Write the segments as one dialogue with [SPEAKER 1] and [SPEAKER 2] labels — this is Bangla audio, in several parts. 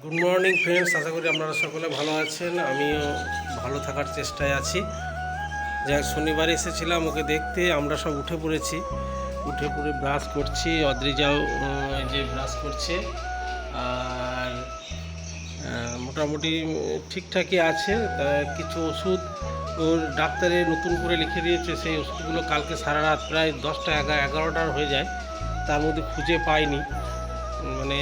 [SPEAKER 1] গুড মর্নিং ফ্রেন্ডস, আশা করি আপনারা সকলে ভালো আছেন। আমিও ভালো থাকার চেষ্টায় আছি। যাই শনিবার এসেছিলাম ওকে দেখতে, আমরা সব উঠে পড়েছি। উঠে পড়ে ব্রাশ করছি, অদ্রিজাও এই যে ব্রাশ করছে। আর মোটামুটি ঠিকঠাকই আছে। তা কিছু ওষুধ ওর ডাক্তারে নতুন করে লিখে দিয়েছে, সেই ওষুধগুলো কালকে সারা রাত প্রায় 10টা 11টার হয়ে যায়, তার মধ্যে খুঁজে পাইনি। মানে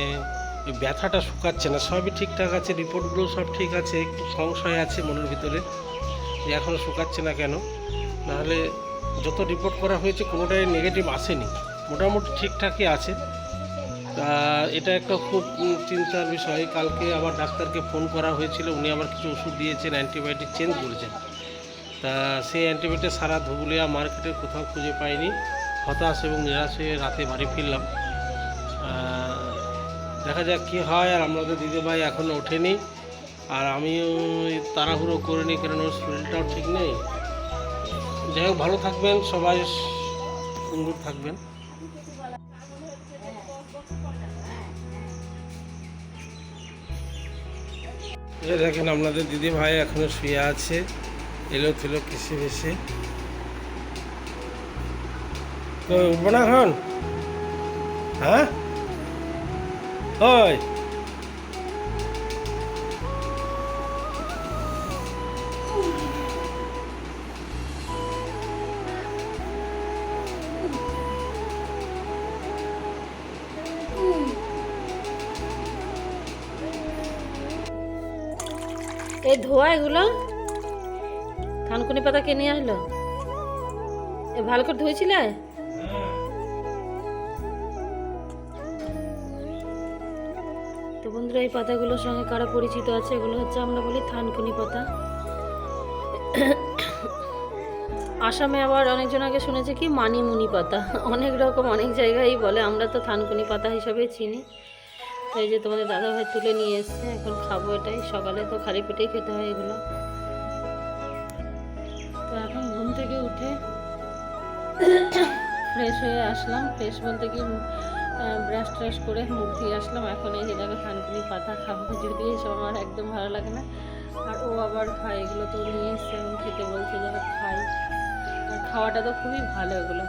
[SPEAKER 1] ব্যথাটা শুকাচ্ছে না, সবই ঠিকঠাক আছে, রিপোর্টগুলো সব ঠিক আছে। একটু সংশয় আছে মনের ভিতরে যে এখনও শুকাচ্ছে না কেন। নাহলে যত রিপোর্ট করা হয়েছে কোনোটাই নেগেটিভ আসেনি, মোটামুটি ঠিকঠাকই আছে। তা এটা একটা খুব চিন্তার বিষয়। কালকে আবার ডাক্তারকে ফোন করা হয়েছিল, উনি আবার কিছু ওষুধ দিয়েছেন, অ্যান্টিবায়োটিক চেঞ্জ করেছেন। তা সেই অ্যান্টিবায়োটিক সারা ধুবুলিয়া মার্কেটে কোথাও খুঁজে পাইনি। হতাশ এবং নিরাশ হয়ে রাতে বাড়ি ফিরলাম। দেখা যাক কী হয়। আর আমাদের দিদিভাই এখনও ওঠেনি, আর আমিও তাড়াহুড়ো করিনি, কারণ ওর শরীরটাও ঠিক নেই। যাই হোক, ভালো থাকবেন সবাই, সুন্দর থাকবেন। এই দেখেন আপনাদের দিদিভাই এখনও শুয়ে আছে, এলো থেলো কিসে ভেসে। তো উঠবো না এখন? হ্যাঁ ওই
[SPEAKER 2] এই ধোয়া এগুলো থানকুনি পাতা কে নিয়ে আসলো? এ ভালো করে ধুয়েছিলে? তো বন্ধুরা, এই পাতাগুলোর সঙ্গে কারা পরিচিত আছে? এগুলো হচ্ছে আমরা বলি থানকুনি পাতা। আসামে আবার অনেকজন আগে শুনেছে কি মানিমুনি পাতা, অনেক রকম অনেক জায়গায় বলে, আমরা তো থানকুনি পাতা হিসাবে চিনি। তো এই যে তোমাদের দাদাভাই তুলে নিয়ে এসছে, এখন খাবো এটাই। সকালে তো খালি পেটেই খেতে হয় এগুলো। তো এখন ঘুম থেকে উঠে ফ্রেশ হয়ে আসলাম। ফ্রেশ বলতে কি ব্রাশ ট্রাশ করে মুখ দিয়ে আসলাম। এখন এই যে দেখো থানকুনি পাতা খাবো, যদি এসব আমার একদম ভালো লাগে না। আর ও আবার খায় এগুলো, তো নিয়ে এসছে এবং খেতে বলছে যে খাই। আর খাওয়াটা তো খুবই ভালো এগুলো।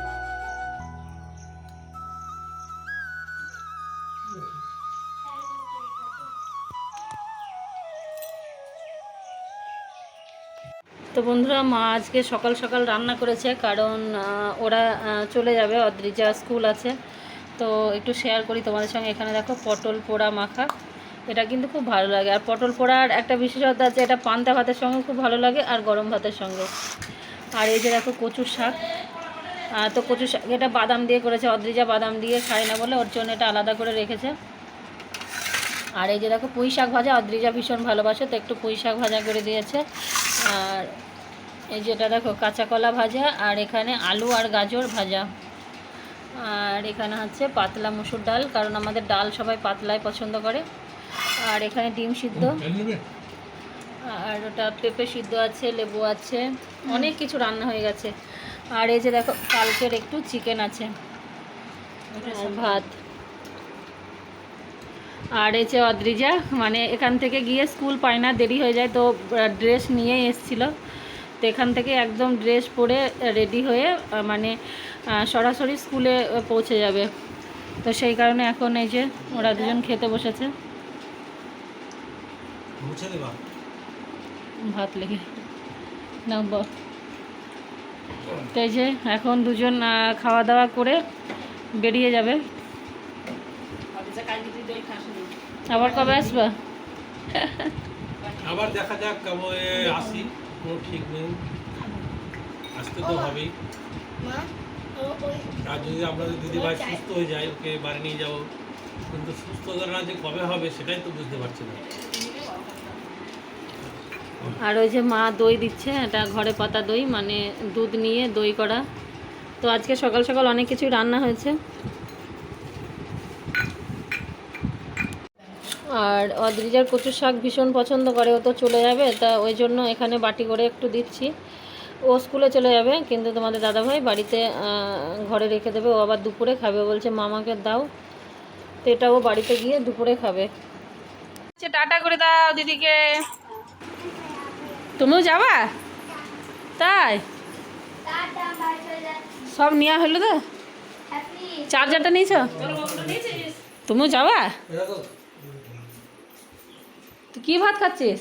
[SPEAKER 2] তো বন্ধুরা, মা আজকে সকাল সকাল রান্না করেছে, কারণ ওরা চলে যাবে, অদ্রিজা স্কুল আছে। তো একটু শেয়ার করি তোমাদের সঙ্গে। এখানে দেখো পটল পোড়া মাখা, এটা কিন্তু খুব ভালো লাগে। আর পটল পোড়ার একটা বিশেষত্ব আছে, এটা পান্তা ভাতের সঙ্গে খুব ভালো লাগে আর গরম ভাতের সঙ্গে। আর এই যে দেখো কচুর শাক। তো কচুর শাক এটা বাদাম দিয়ে করেছে, অদ্রিজা বাদাম দিয়ে খায় না বলে ওর জন্য এটা আলাদা করে রেখেছে। আর এই যে দেখো পুঁই শাক ভাজা, অদ্রিজা ভীষণ ভালোবাসে, তো একটু পুঁই শাক ভাজা করে দিয়েছে। আর এই যেটা দেখো কাঁচা কলা ভাজা, আর এখানে আলু আর গাজর ভাজা। আর এখানে হচ্ছে পাতলা মুসুর ডাল, কারণ আমাদের ডাল সবাই পাতলাই পছন্দ করে। আর এখানে ডিম সিদ্ধ, আর ওটা পেঁপে সিদ্ধ আছে, লেবু আছে, অনেক কিছু রান্না হয়ে গেছে। আর এই যে দেখো কালকের একটু চিকেন আছে, ভাত। আর এই যে অদ্রিজা, মানে এখান থেকে গিয়ে স্কুল পায় না, দেরি হয়ে যায়, তো ড্রেস নিয়ে এসেছিলো। তো এখান থেকে একদম ড্রেস পরে রেডি হয়ে মানে সরাসরি স্কুলে পৌঁছে যাবে। তো সেই কারণে এখন এই যে ওরা দুজন খেতে বসেছে। ভাত লেগে না, তো এই যে এখন দুজন খাওয়া দাওয়া করে বেরিয়ে যাবে। আবার কবে আসবা?
[SPEAKER 1] আবার দেখা যাক কবে আসি, কোনো ঠিক নেই, আসতে তো হবেই। আর যদি আপনাদের দিদিভাই সুস্থ হয়ে যায়, ওকে বাড়ি নিয়ে যাবো, কিন্তু সুস্থতা যে কবে হবে সেটাই তো বুঝতে পারছি না।
[SPEAKER 2] আর ওই যে মা দই দিচ্ছে, এটা ঘরে পাতা দই, মানে দুধ নিয়ে দই করা। তো আজকে সকাল সকাল অনেক কিছুই রান্না হয়েছে। আর অদ্রিজার কচুর শাক ভীষণ পছন্দ করে, ও তো চলে যাবে, তা ওই জন্য এখানে বাটি করে একটু দিচ্ছি। ও স্কুলে চলে যাবে, কিন্তু তোমাদের দাদাভাই বাড়িতে ঘরে রেখে দেবে। ও আবার দুপুরে খাবে, বলছে মামাকে দাও, তো এটা ও বাড়িতে গিয়ে দুপুরে খাবে। টাটা করে দাও দিদিকে। তুমিও যাবা? তাই সব নেওয়া হলো তো? চার্জারটা নিয়েছ? তুমিও যাবা? তুই কি ভাত খাচ্ছিস?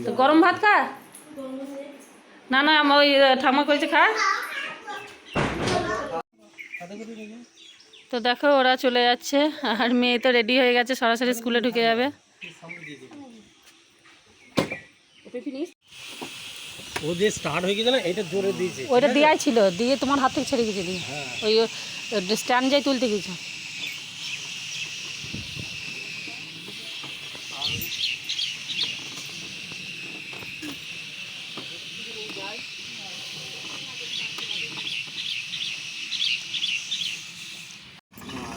[SPEAKER 2] তো গরম ভাত খা। না না, আমার ওই ঠাম্মা করেছে খা। তো দেখো ওরা চলে যাচ্ছে, আর মেয়ে তো রেডি হয়ে গেছে, সরাসরি স্কুলে ঢুকে যাবে।
[SPEAKER 1] ও যে স্টার্ট হয়ে গেছে না, এটা জোরে দিয়েছে।
[SPEAKER 2] ওইটা দেওয়াই ছিল, দিয়ে তোমার হাত থেকে ছেড়ে গেছে, দিয়ে ওই স্ট্যান্ড যাই তুলতে গেছে।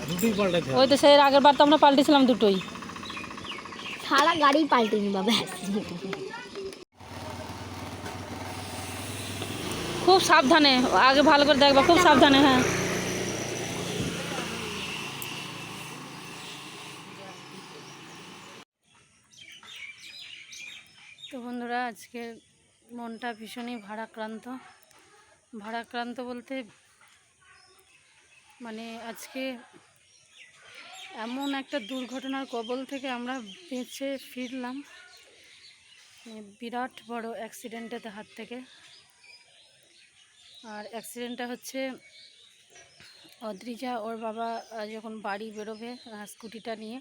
[SPEAKER 1] রুটিন পাল্টাতে
[SPEAKER 2] ওই তো সেই আগের বার তো আমরা পাল্টেছিলাম দুটোই।
[SPEAKER 3] সারা গাড়ি পাল্টে নি বাবা।
[SPEAKER 2] খুব সাবধানে, আগে ভালো করে দেখবা, খুব সাবধানে। হ্যাঁ তো বন্ধুরা, আজকে মনটা ভীষণই ভারাক্রান্ত বলতে মানে আজকে এমন একটা দুর্ঘটনার কবল থেকে আমরা বেঁচে ফিরলাম, বিরাট বড় অ্যাক্সিডেন্টের হাত থেকে। আর অ্যাক্সিডেন্টটা হচ্ছে অদ্রিজা ওর বাবা যখন বাড়ি বেরোবে স্কুটিটা নিয়ে,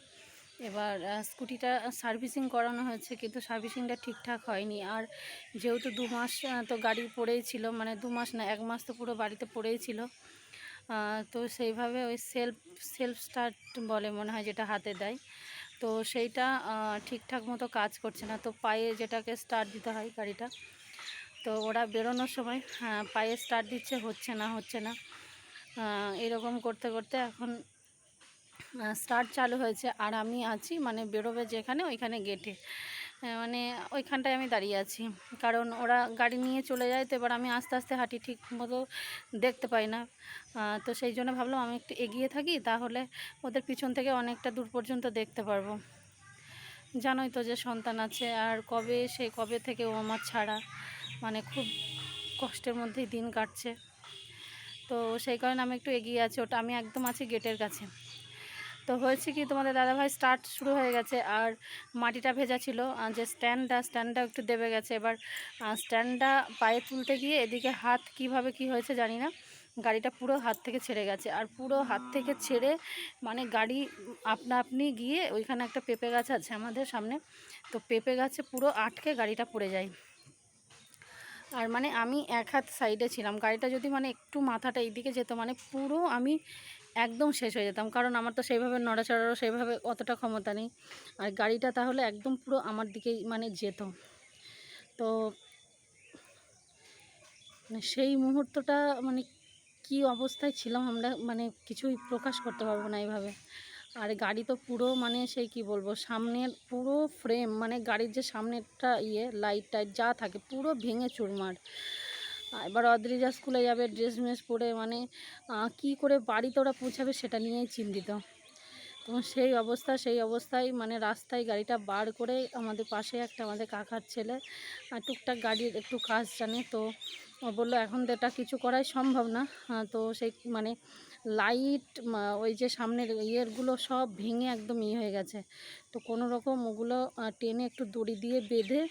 [SPEAKER 2] এবার স্কুটিটা সার্ভিসিং করানো হয়েছে, কিন্তু সার্ভিসিংটা ঠিকঠাক হয়নি। আর যেহেতু 2 মাস তো গাড়ি পড়েই ছিল, মানে 2 মাস না 1 মাস তো পুরো বাড়িতে পড়েই ছিল। তো সেইভাবে ওই সেলফ স্টার্ট বলে মনে হয়, যেটা হাতে দেয়, তো সেইটা ঠিকঠাক মতো কাজ করছে না। তো পায়ে যেটাকে স্টার্ট দিতে হয় গাড়িটা, তো ওরা বেরোনোর সময় পায়ে স্টার্ট দিচ্ছে, হচ্ছে না এরকম করতে করতে এখন স্টার্ট চালু হয়েছে। আর আমি আছি মানে বেরোবে যেখানে, ওইখানে গেটে, মানে ওইখানটায় আমি দাঁড়িয়ে আছি, কারণ ওরা গাড়ি নিয়ে চলে যায়। তো এবার আমি আস্তে আস্তে হাঁটি, ঠিক মতো দেখতে পাই না। তো সেই জন্য ভাবলাম আমি একটু এগিয়ে থাকি, তাহলে ওদের পিছন থেকে অনেকটা দূর পর্যন্ত দেখতে পারবো। জানোই তো যে সন্তান আছে, আর কবে থেকে ও আমার ছাড়া, মানে খুব কষ্টের মধ্যেই দিন কাটছে। তো সেই কারণে আমি একটু এগিয়ে আছি, ওটা আমি একদম আছি গেটের কাছে। তো হয়েছে কি, তোমাদের দাদাভাই স্টার্ট শুরু হয়ে গেছে, আর মাটিটা ভেজা ছিল, যে স্ট্যান্ডটা একটু দেবে গেছে। এবার স্ট্যান্ডটা পায়ে তুলতে গিয়ে এদিকে হাত কিভাবে কি হয়েছে জানি না, গাড়িটা পুরো হাত থেকে ছেড়ে গেছে। আর পুরো হাত থেকে ছেড়ে মানে গাড়ি আপনি গিয়ে ওইখানে একটা পেঁপে গাছ আছে আমাদের সামনে, তো পেঁপে গাছে পুরো আটকে গাড়িটা পড়ে যায়। আর মানে আমি এক হাত সাইডে ছিলাম, গাড়িটা যদি মানে একটু মাথাটা এইদিকে যেত, মানে পুরো আমি একদম শেষ হয়ে যেতাম, কারণ আমার তো সেইভাবে নড়াচড়ারও সেইভাবে অতটা ক্ষমতা নেই। আর গাড়িটা তাহলে একদম পুরো আমার দিকেই মানে যেত। তো মানে সেই মুহূর্তটা মানে কি অবস্থায় ছিলাম আমরা, মানে কিছুই প্রকাশ করতে পারবো না এইভাবে। আর গাড়ি তো পুরো মানে সেই কি বলবো, সামনের পুরো ফ্রেম, মানে গাড়ির যে সামনেরটা লাইট টাইট যা থাকে পুরো ভেঙে চুরমার। এবার অদ্রিজা স্কুলে যাবে ড্রেস মেস পরে, মানে কি করে বাড়িতে ওরা পৌঁছাবে সেটা নিয়েই চিন্তিত। তখন সেই অবস্থায় মানে রাস্তায় গাড়িটা বার করে আমাদের পাশে একটা আমাদের কাকার ছেলে টুকটাক গাড়ির একটু কাজ জানে, তো ও বললো এখন তো এটা কিছু করাই সম্ভব না। তো সেই মানে লাইট ওই যে সামনের ইয়েরগুলো সব ভেঙে একদম হয়ে গেছে। তো কোনো রকম ওগুলো টেনে একটু দড়ি দিয়ে বেঁধে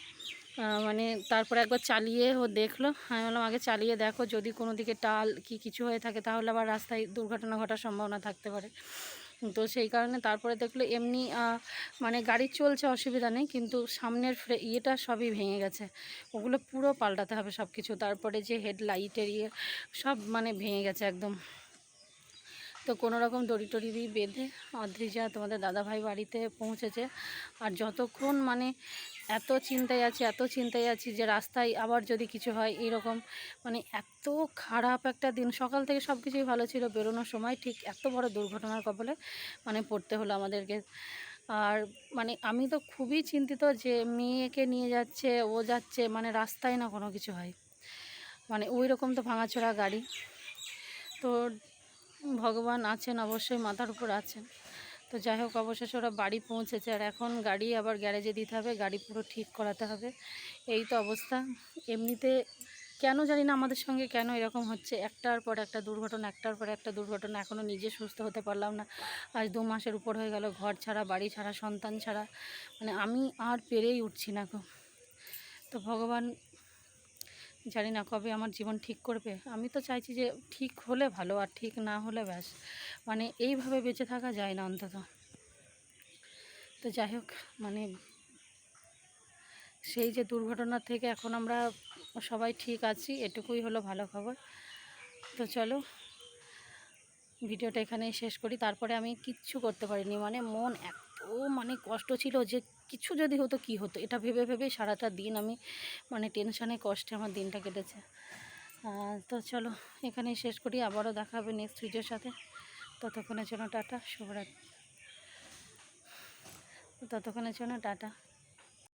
[SPEAKER 2] মানে তারপরে একবার চালিয়ে ও দেখলো। আমি বললাম আগে চালিয়ে দেখো, যদি কোনো দিকে টাল কি কিছু হয়ে থাকে তাহলে আবার রাস্তায় দুর্ঘটনা ঘটার সম্ভাবনা থাকতে পারে। তো সেই কারণে তারপরে দেখলো এমনি মানে গাড়ি চলছে, অসুবিধা নেই, কিন্তু সামনের ইয়েটা সবই ভেঙে গেছে, ওগুলো পুরো পাল্টাতে হবে সব কিছু। তারপরে যে হেডলাইটের সব মানে ভেঙে গেছে একদম। তো কোনো রকম দড়ি টড়ি দিয়ে বেঁধে অদ্রিজা তোমাদের দাদাভাই বাড়িতে পৌঁছেছে। আর যতক্ষণ মানে এত চিন্তায় আছি যে রাস্তায় আবার যদি কিছু হয় এরকম, মানে এত খারাপ একটা দিন। সকাল থেকে সব কিছুই ভালো ছিল, বেরোনোর সময় ঠিক এত বড় দুর্ঘটনার কবলে মানে পড়তে হলো আমাদেরকে। আর মানে আমি তো খুবই চিন্তিত যে মেয়েকে নিয়ে যাচ্ছে, ও যাচ্ছে, মানে রাস্তায় না কোনো কিছু হয়, মানে ওই রকম তো ভাঙাচোরা গাড়ি। তো ভগবান আছেন অবশ্যই, মাথার উপর আছেন। তো যাই হোক, অবশেষে ওরা বাড়ি পৌঁছেছে, আর এখন গাড়ি আবার গ্যারেজে দিতে হবে, গাড়ি পুরো ঠিক করাতে হবে। এই তো অবস্থা। এমনিতে কেন জানি না আমাদের সঙ্গে কেন এরকম হচ্ছে, একটার পর একটা দুর্ঘটনা, একটার পর একটা দুর্ঘটনা। এখনও নিজে সুস্থ হতে পারলাম না, আজ 2 মাসের উপর হয়ে গেল, ঘর ছাড়া, বাড়ি ছাড়া, সন্তান ছাড়া, মানে আমি আর পেরেই উঠছি না গো। তো ভগবান জানি না কবে আমার জীবন ঠিক করবে। আমি তো চাইছি যে ঠিক হলে ভালো, আর ঠিক না হলে ব্যাস, মানে এইভাবে বেঁচে থাকা যায় না অন্তত। তো যাই হোক, মানে সেই যে দুর্ঘটনার থেকে এখন আমরা সবাই ঠিক আছি, এটুকুই হলো ভালো খবর। তো চলো ভিডিওটা এখানেই শেষ করি। তারপরে আমি কিচ্ছু করতে পারিনি, মানে মন এত মানে কষ্ট ছিল যে কিছু যদি হতো কি হতো, এটা ভেবে ভেবেই সারাটা দিন আমি মানে টেনশানে কষ্টে আমার দিনটা কেটেছে। তো চলো এখানেই শেষ করি, আবারও দেখা হবে নেক্সট ভিডিওর সাথে। ততক্ষণের জন্য টাটা, শুভরাত্রি। ততক্ষণের জন্য টাটা।